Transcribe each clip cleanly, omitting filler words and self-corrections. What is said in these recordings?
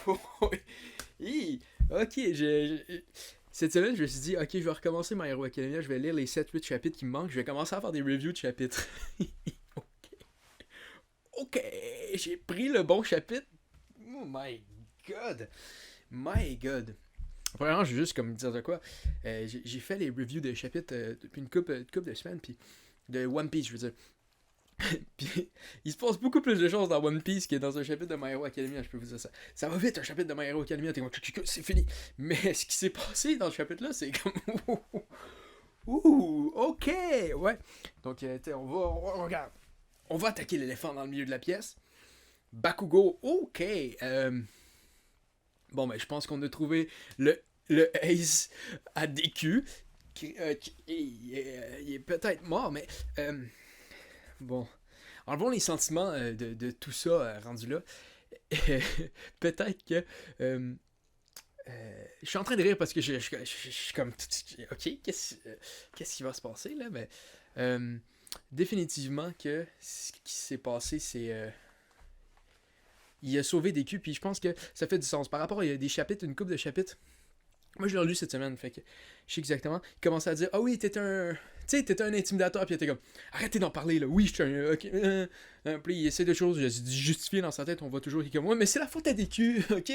Ok, cette semaine, je me suis dit, ok, je vais recommencer My Hero Academia, je vais lire les 7-8 chapitres qui me manquent, je vais commencer à faire des reviews de chapitres. Ok, j'ai pris le bon chapitre. Oh my god. My god. Premièrement, je vais juste comme dire de quoi. J'ai fait les reviews des chapitres depuis une couple de semaines, puis de One Piece, je veux dire. Puis il se passe beaucoup plus de choses dans One Piece que dans un chapitre de My Hero Academia, je peux vous dire ça. Ça va vite, un chapitre de My Hero Academia, t'es comme, c'est fini. Mais ce qui s'est passé dans ce chapitre-là, c'est comme, ouh, ok, ouais. Donc, regarde, on va attaquer l'éléphant dans le milieu de la pièce. Bakugo, ok. Bon, ben, je pense qu'on a trouvé le Ace à DQ. Il est peut-être mort, mais bon. Enlevons les sentiments de tout ça rendu là. Peut-être que. Je suis en train de rire parce que je suis comme. Ok, qu'est-ce qui va se passer là? Mais définitivement que ce qui s'est passé, c'est. Il a sauvé des culs, puis je pense que ça fait du sens. Par rapport à des chapitres, une couple de chapitres. Moi, je l'ai lu cette semaine, fait que je sais exactement. Il commençait à dire, ah oui, t'étais un. Tu sais, t'étais un intimidateur, puis il était comme, arrêtez d'en parler, là. Oui, je suis un. Ok. Puis il essaie de choses, justifier dans sa tête, on voit toujours qu'il est comme, ouais, mais c'est la faute à des culs, ok?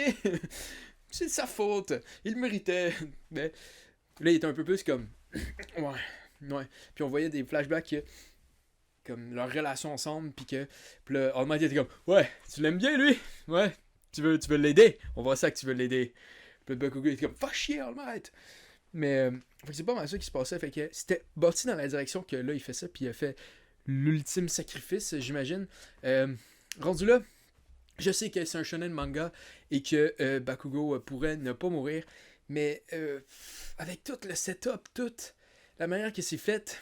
C'est de sa faute. Il le méritait. Mais là, il était un peu plus comme, ouais, ouais. Puis on voyait des flashbacks comme leur relation ensemble, puis là, All Might était comme, ouais, tu l'aimes bien lui? Ouais, tu veux l'aider? On voit ça que tu veux l'aider. Puis le Bakugo était comme, va chier All Might! Mais fait que c'est pas mal ça qui se passait, fait que c'était bâti dans la direction que là il fait ça, puis il a fait l'ultime sacrifice, j'imagine. Rendu là, je sais que c'est un shonen manga et que Bakugo pourrait ne pas mourir, mais avec tout le setup, toute la manière que c'est fait,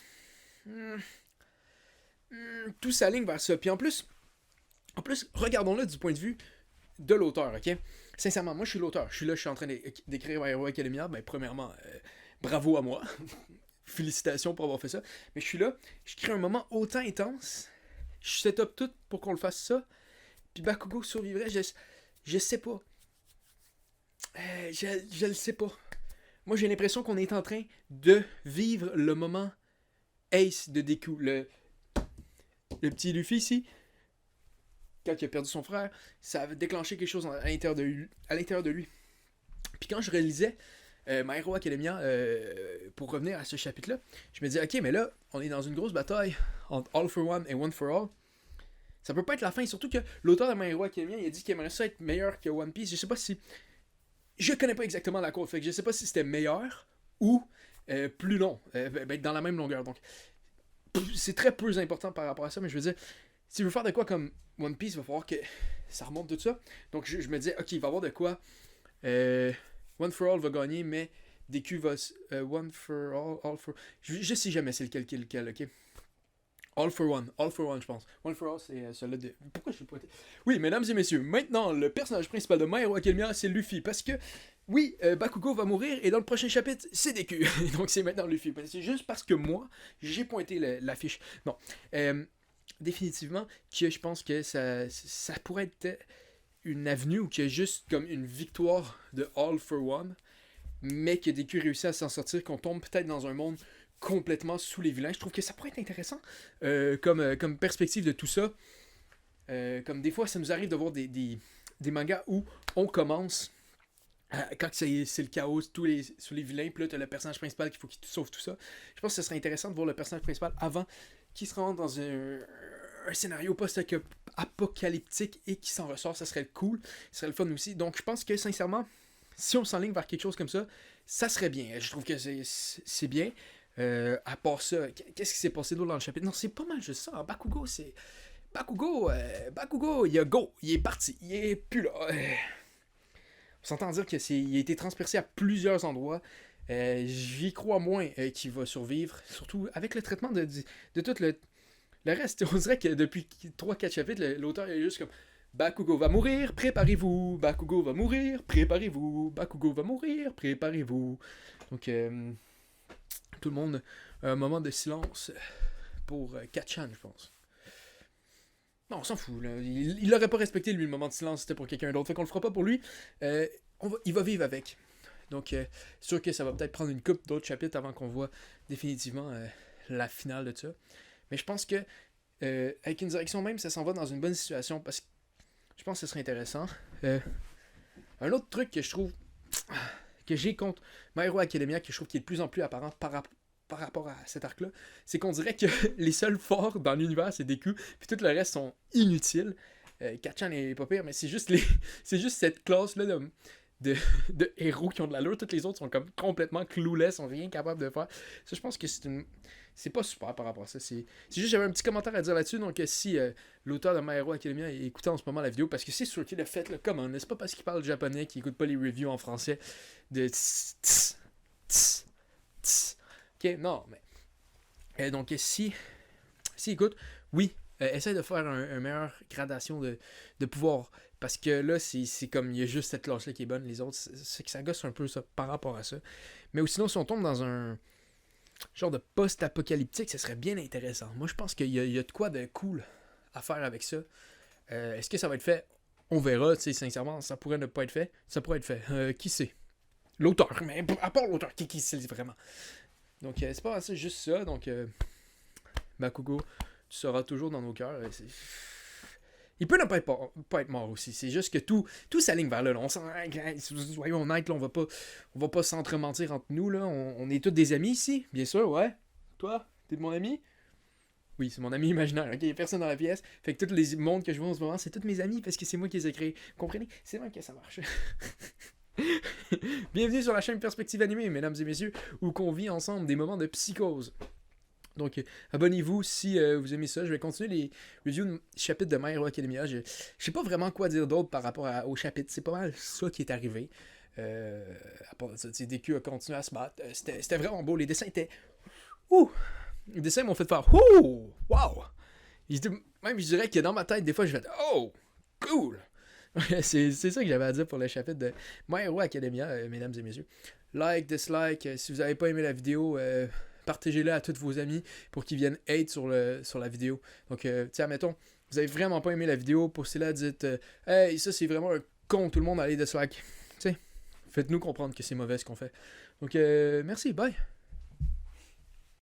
tout s'aligne vers ça. Puis en plus, regardons-le du point de vue de l'auteur, ok? Sincèrement, moi je suis l'auteur, je suis en train d'écrire My Hero Academia, ben premièrement, bravo à moi, félicitations pour avoir fait ça, mais je suis là, je crée un moment autant intense, je set up tout pour qu'on le fasse ça, puis Bakugo survivrait, je sais pas, je le sais pas. Moi j'ai l'impression qu'on est en train de vivre le moment Ace de Deku, le petit Luffy ici, quand il a perdu son frère, ça avait déclenché quelque chose à l'intérieur de lui. Puis quand je réalisais My Hero Academia, pour revenir à ce chapitre-là, je me disais, ok, mais là, on est dans une grosse bataille entre All for One et One for All. Ça peut pas être la fin, surtout que l'auteur de My Hero Academia, il a dit qu'il aimerait ça être meilleur que One Piece. Je sais pas si. Je connais pas exactement la courbe, fait que je sais pas si c'était meilleur ou plus long, dans la même longueur. Donc, c'est très peu important par rapport à ça, mais je veux dire, si je veux faire de quoi comme One Piece, il va falloir que ça remonte tout ça. Donc je me disais, ok, il va y avoir de quoi. One for All va gagner, mais DQ va. One for All for. Je sais jamais c'est lequel, ok? All for One, je pense. One for All, c'est celui de. Pourquoi je l'ai pointé? Oui, mesdames et messieurs, maintenant, le personnage principal de My Hero Academia, c'est Luffy. Parce que, oui, Bakugo va mourir, et dans le prochain chapitre, c'est DQ. Donc c'est maintenant Luffy. C'est juste parce que moi, j'ai pointé l'affiche. Non. Définitivement, que je pense que ça pourrait être une avenue ou qu'il y a juste comme une victoire de All for One, mais que DQ réussit à s'en sortir, qu'on tombe peut-être dans un monde complètement sous les vilains. Je trouve que ça pourrait être intéressant comme perspective de tout ça. Comme des fois, ça nous arrive de voir des mangas où on commence, quand c'est le chaos, sous les vilains, puis là, t'as le personnage principal qu'il faut qu'il sauve tout ça. Je pense que ce serait intéressant de voir le personnage principal avant qu'il se rende dans un scénario post-apocalyptique et qui s'en ressort. Ça serait cool, ça serait le fun aussi. Donc je pense que sincèrement, si on s'enligne vers quelque chose comme ça serait bien. Je trouve que c'est bien. À part ça, qu'est-ce qui s'est passé d'autre dans le chapitre? Non, c'est pas mal juste ça. Bakugo, Bakugo, il est parti, il est plus là. On s'entend dire qu'il a été transpercé à plusieurs endroits. J'y crois moins qu'il va survivre, surtout avec le traitement de tout le reste. On dirait que depuis 3-4 chapitres, l'auteur est juste comme Bakugo va mourir, préparez-vous. Bakugo va mourir, préparez-vous. Bakugo va mourir, préparez-vous. Donc, tout le monde a un moment de silence pour Katchan, je pense. Non, on s'en fout, là. Il aurait pas respecté, lui, le moment de silence, c'était pour quelqu'un d'autre. Fait qu'on le fera pas pour lui. Il va vivre avec. Donc, sûr que ça va peut-être prendre une couple d'autres chapitres avant qu'on voit définitivement la finale de ça. Mais je pense que avec une direction même, ça s'en va dans une bonne situation parce que je pense que ce serait intéressant. Un autre truc que je trouve que j'ai contre My Hero Academia, que je trouve qui est de plus en plus apparent par rapport à cet arc-là, c'est qu'on dirait que les seuls forts dans l'univers, c'est Deku, puis tout le reste sont inutiles. Kachan est pas pire, mais c'est juste cette classe-là de héros qui ont de l'allure. Toutes les autres sont comme complètement clueless, sont rien capables de faire. Ça, je pense que c'est pas super par rapport à ça. C'est juste, j'avais un petit commentaire à dire là-dessus. Donc, si l'auteur de My Hero Academia écoutait en ce moment la vidéo, parce que c'est sûr qu'il a fait, là, comment, n'est-ce pas parce qu'il parle japonais qu'il écoute pas les reviews en français de ok, non, mais. Donc, si écoute, oui, essaye de faire une meilleure gradation de pouvoir. Parce que là, c'est comme, il y a juste cette classe-là qui est bonne. Les autres, c'est que ça gosse un peu ça par rapport à ça. Mais sinon, si on tombe dans un genre de post-apocalyptique, ça serait bien intéressant. Moi, je pense qu'il y a de quoi de cool à faire avec ça. Est-ce que ça va être fait? On verra, tu sais, sincèrement, ça pourrait ne pas être fait. Ça pourrait être fait. Qui sait? L'auteur, mais à part l'auteur, qui sait vraiment? Donc, c'est pas assez juste ça. Donc, Bakugo, tu seras toujours dans nos cœurs. Il peut ne pas être mort aussi. C'est juste que tout s'aligne vers là. On soyons honnêtes, là, on va pas s'entrementir entre nous. Là. On est tous des amis ici, bien sûr, ouais. Toi, t'es de mon ami? Oui, c'est mon ami imaginaire. Ok, il y a personne dans la pièce. Fait que tous les mondes que je vois en ce moment, c'est tous mes amis parce que c'est moi qui les ai créés. Vous comprenez? C'est même que ça marche. Bienvenue sur la chaîne Perspective Animée, mesdames et messieurs, où qu'on vit ensemble des moments de psychose. Donc, abonnez-vous si vous aimez ça. Je vais continuer les reviews de chapitres de My Hero Academia. Je sais pas vraiment quoi dire d'autre par rapport au chapitre. C'est pas mal ça qui est arrivé. À part ça, DQ a continué à se battre. C'était vraiment beau. Les dessins étaient... Ouh! Les dessins m'ont fait faire... Ouh! Wow! Même, je dirais que dans ma tête, des fois, je fais... Oh! Cool! c'est ça que j'avais à dire pour le chapitre de My Hero Academia, mesdames et messieurs. Like, dislike, si vous n'avez pas aimé la vidéo... partagez-la à tous vos amis pour qu'ils viennent hate sur la vidéo. Donc, tiens, admettons, vous avez vraiment pas aimé la vidéo, postez-la, dites hey, ça c'est vraiment un con, tout le monde allez dislike. Tu sais, faites-nous comprendre que c'est mauvais ce qu'on fait. Donc, merci, bye.